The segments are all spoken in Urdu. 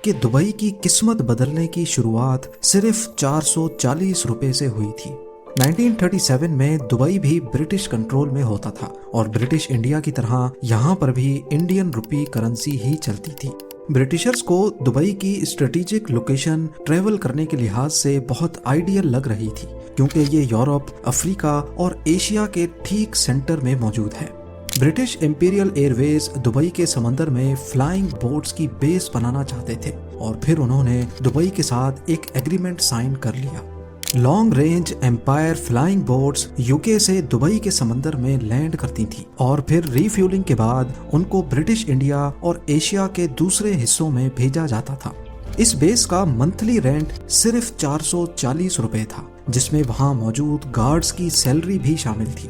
کہ دبئی کی قسمت بدلنے کی شروعات صرف 440 روپے سے ہوئی تھی۔ 1937 میں دبئی بھی برٹش کنٹرول میں ہوتا تھا اور برٹش انڈیا کی طرح یہاں پر بھی انڈین روپی کرنسی ہی چلتی تھی۔ برٹشرز کو دبئی کی اسٹریٹجک لوکیشن ٹریول کرنے کے لحاظ سے بہت آئیڈیل لگ رہی تھی، کیونکہ یہ یورپ، افریقہ اور ایشیا کے ٹھیک سینٹر میں موجود ہے۔ برٹش امپیریل ایئر ویز دبئی کے سمندر میں فلائنگ بوٹس کی بیس بنانا چاہتے تھے اور پھر انہوں نے دبئی کے ساتھ ایک ایگریمنٹ سائن کر لیا۔ Long range empire flying boats UK سے دبئی کے سمندر میں لینڈ کرتی تھیں اور پھر ری فیولنگ کے بعد ان کو برٹش انڈیا اور ایشیا کے دوسرے حصوں میں بھیجا جاتا تھا۔ اس بیس کا منتھلی رینٹ صرف 440 روپے تھا، جس میں وہاں موجود گارڈز کی سیلری بھی شامل تھی۔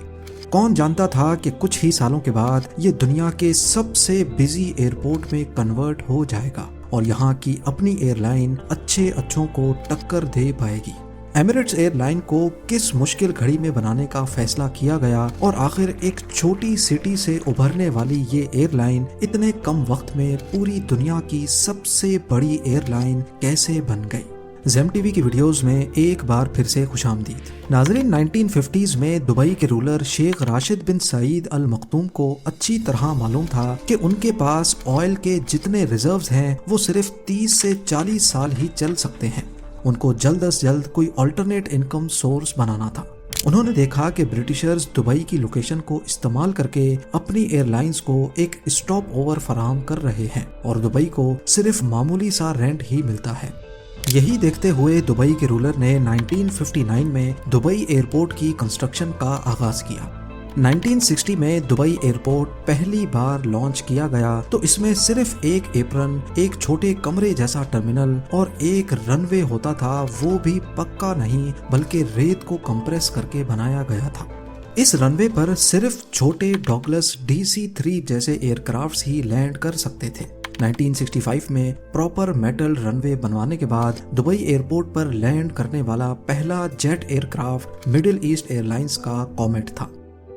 کون جانتا تھا کہ کچھ ہی سالوں کے بعد یہ دنیا کے سب سے بزی ایئرپورٹ میں کنورٹ ہو جائے گا اور یہاں کی اپنی ایئر لائن اچھوں کو ٹکر دے پائے گی۔ ایمریٹس ایئر لائن کو کس مشکل گھڑی میں بنانے کا فیصلہ کیا گیا اور آخر ایک چھوٹی سٹی سے ابھرنے والی یہ ایئر لائن اتنے کم وقت میں پوری دنیا کی سب سے بڑی ایئر لائن کیسے بن گئی؟ زیم ٹی وی کی ویڈیوز میں ایک بار پھر سے خوش آمدید۔ ناظرین، 1950s میں دبئی کے رولر شیخ راشد بن سعید ال مختوم کو اچھی طرح معلوم تھا کہ ان کے پاس آئل کے جتنے ریزروز ہیں وہ صرف 30 سے 40 سال ہی چل سکتے ہیں۔ ان کو جلد از جلد کوئی آلٹرنیٹ انکم سورس بنانا تھا۔ انہوں نے دیکھا کہ برٹشرز دبئی کی لوکیشن کو استعمال کر کے اپنی ایئر لائنز کو ایک اسٹاپ اوور فراہم کر رہے ہیں اور دبئی کو صرف معمولی سا رینٹ ہی ملتا ہے۔ یہی دیکھتے ہوئے دبئی کے رولر نے 1959 میں دبئی ایئرپورٹ کی کنسٹرکشن کا آغاز کیا۔ 1960 میں دبئی ایئرپورٹ پہلی بار لانچ کیا گیا تو اس میں صرف ایک ایپرن، ایک چھوٹے کمرے جیسا ٹرمینل اور ایک رن وے ہوتا تھا، وہ بھی پکا نہیں بلکہ ریت کو کمپریس کر کے بنایا گیا تھا۔ اس رن وے پر صرف چھوٹے ڈاگلس DC-3 جیسے ایئر کرافٹس ہی لینڈ کر سکتے تھے۔ 1965 میں پراپر میٹل رن وے بنوانے کے بعد دبئی ایئرپورٹ پر لینڈ کرنے والا پہلا jet aircraft Middle East ایئر لائنز کا کومیٹ تھا۔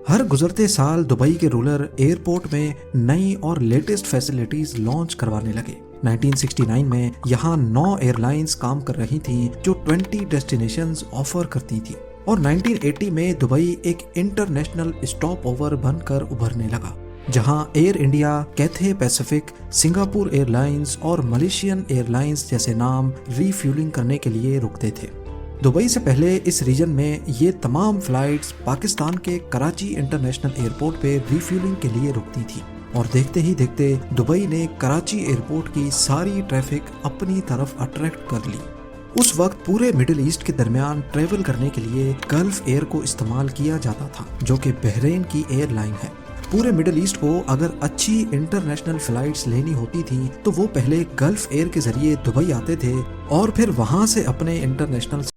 ہر گزرتے سال دبئی کے رولر ایئرپورٹ میں نئی اور لیٹسٹ فیسلٹیز لانچ کروانے لگے۔ 1969 میں یہاں 9 ایئر لائنز کام کر رہی تھیں جو 20 ڈیسٹینیشنز آفر کرتی تھیں، اور 1980 میں دبئی ایک انٹرنیشنل اسٹاپ اوور بن کر ابھرنے لگا، جہاں Air India, Cathay Pacific, Singapore airlines اور ملیشین ایئر لائنز جیسے نام ری فیولنگ کرنے کے لیے رکتے تھے۔ دبئی سے پہلے اس ریجن میں یہ تمام فلائٹس پاکستان کے کراچی انٹرنیشنل ایئرپورٹ پہ ری فیولنگ کے لیے رکتی تھی، اور دیکھتے ہی دیکھتے دبئی نے کراچی ایئرپورٹ کی ساری ٹریفک اپنی طرف اٹریکٹ کر لی۔ اس وقت پورے مڈل ایسٹ کے درمیان ٹریول کرنے کے لیے گلف ایئر کو استعمال کیا جاتا تھا، جو کہ بحرین کی ایئر لائن ہے۔ پورے مڈل ایسٹ کو اگر اچھی انٹرنیشنل فلائٹس لینی ہوتی تھیں تو وہ پہلے گلف ایئر کے ذریعے دبئی آتے تھے اور پھر وہاں سے اپنے انٹرنیشنل